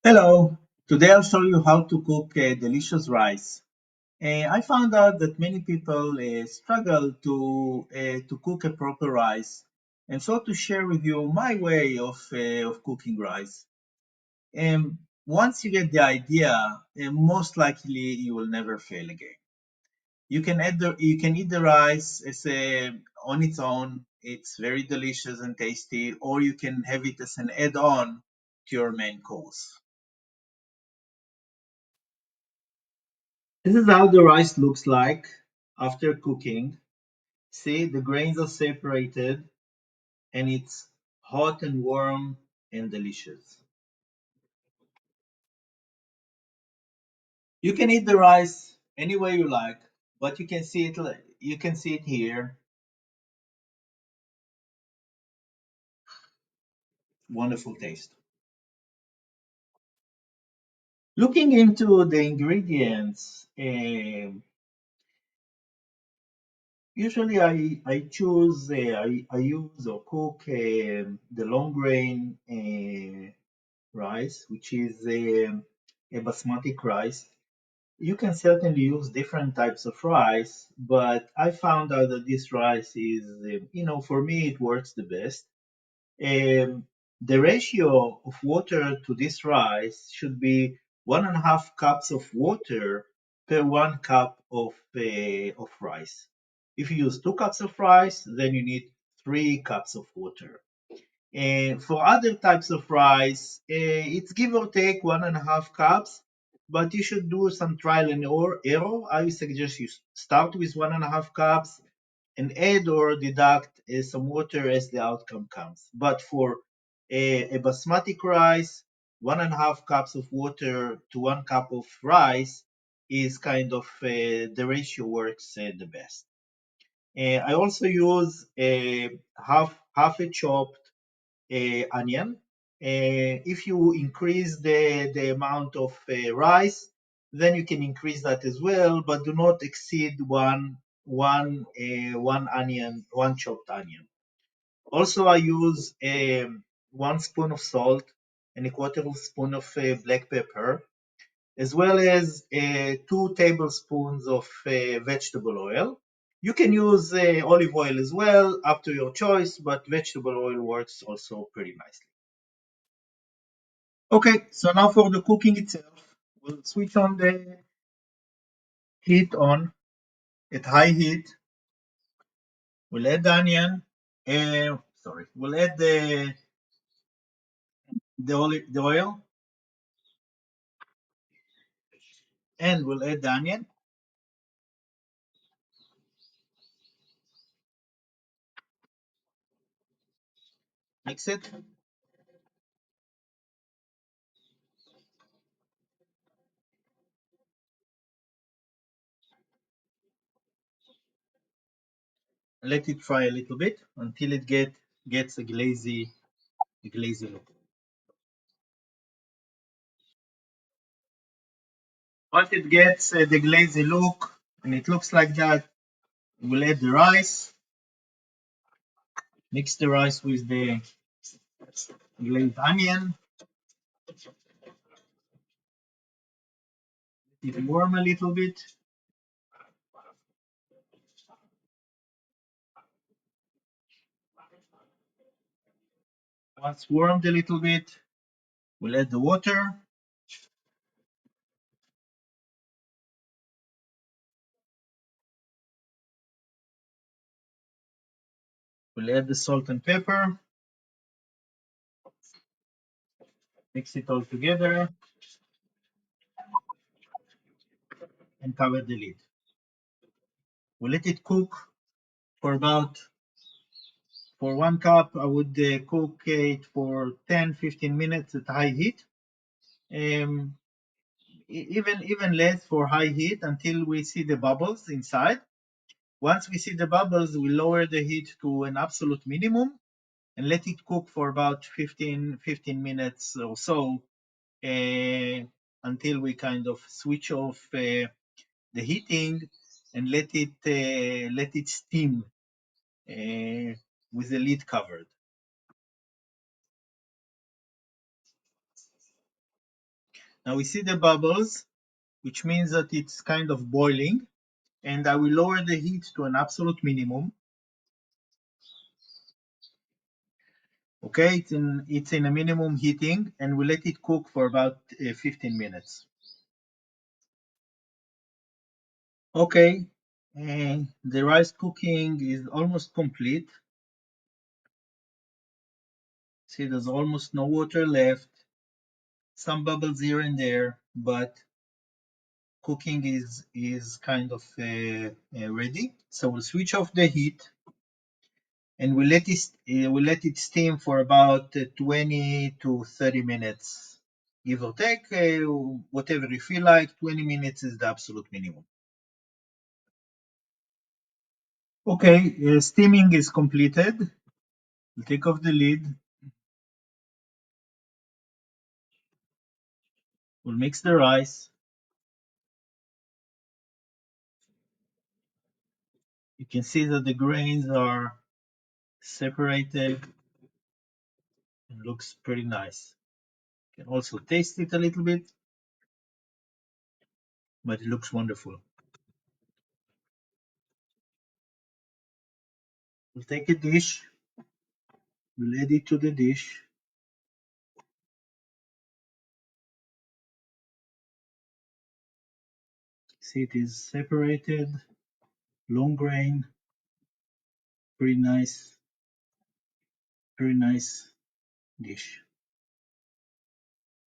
Hello, today I'll show you how to cook delicious rice. I found out that many people struggle to cook a proper rice, and so to share with you my way of cooking rice. Once you get the idea, most likely you will never fail again. You can eat the rice on its own. It's very delicious and tasty, or you can have it as an add-on to your main course. This is how the rice looks like after cooking. See, the grains are separated and it's hot and warm and delicious. You can eat the rice any way you like, but you can see it here. Wonderful taste. Looking into the ingredients, usually I choose I use or cook the long grain rice, which is a basmatic rice. You can certainly use different types of rice, but I found out that this rice is, for me, it works the best. The ratio of water to this rice should be 1.5 cups of water per 1 cup of rice. If you use 2 cups of rice, then you need 3 cups of water. For other types of rice, it's give or take 1.5 cups, but you should do some trial and error. I suggest you start with 1.5 cups and add or deduct some water as the outcome comes. But for a basmati rice, 1.5 cups of water to 1 cup of rice is kind of the ratio works the best. I also use half a chopped onion. If you increase the amount of rice, then you can increase that as well, but do not exceed one onion, one chopped onion. Also, I use 1 spoon of salt and a quarter of a spoon of black pepper, as well as 2 tablespoons of vegetable oil. You can use olive oil as well, up to your choice, but vegetable oil works also pretty nicely. Okay, so now for the cooking itself, we'll switch on the heat on at high heat. We'll add the onion. We'll add the oil, and we'll add the onion. Mix it. Let it fry a little bit until it gets a glazy look. Once it gets the glazy look and it looks like that, we'll add the rice. Mix the rice with the glazed onion. Let it warm a little bit. Once warmed a little bit, we'll add the water. We'll add the salt and pepper. Mix it all together and cover the lid. We'll let it cook for about, for 1 cup, I would cook it for 10-15 minutes at high heat. Um, even less for high heat until we see the bubbles inside. Once we see the bubbles, we lower the heat to an absolute minimum and let it cook for about 15 minutes or so uh, until we kind of switch off the heating and let it steam uh, with the lid covered. Now we see the bubbles, which means that it's kind of boiling, and I will lower the heat to an absolute minimum. Okay, it's in a minimum heating, and we let it cook for about 15 minutes. Okay, the rice cooking is almost complete. See, there's almost no water left, some bubbles here and there, but cooking is kind of ready. So we'll switch off the heat and we'll let it steam for about 20 to 30 minutes, give or take, whatever you feel like. 20 minutes is the absolute minimum. Okay, steaming is completed. We'll take off the lid. We'll mix the rice. You can see that the grains are separated and looks pretty nice. You can also taste it a little bit, but it looks wonderful. We'll take a dish. We'll add it to the dish. See, it is separated, long grain, pretty nice, very nice dish.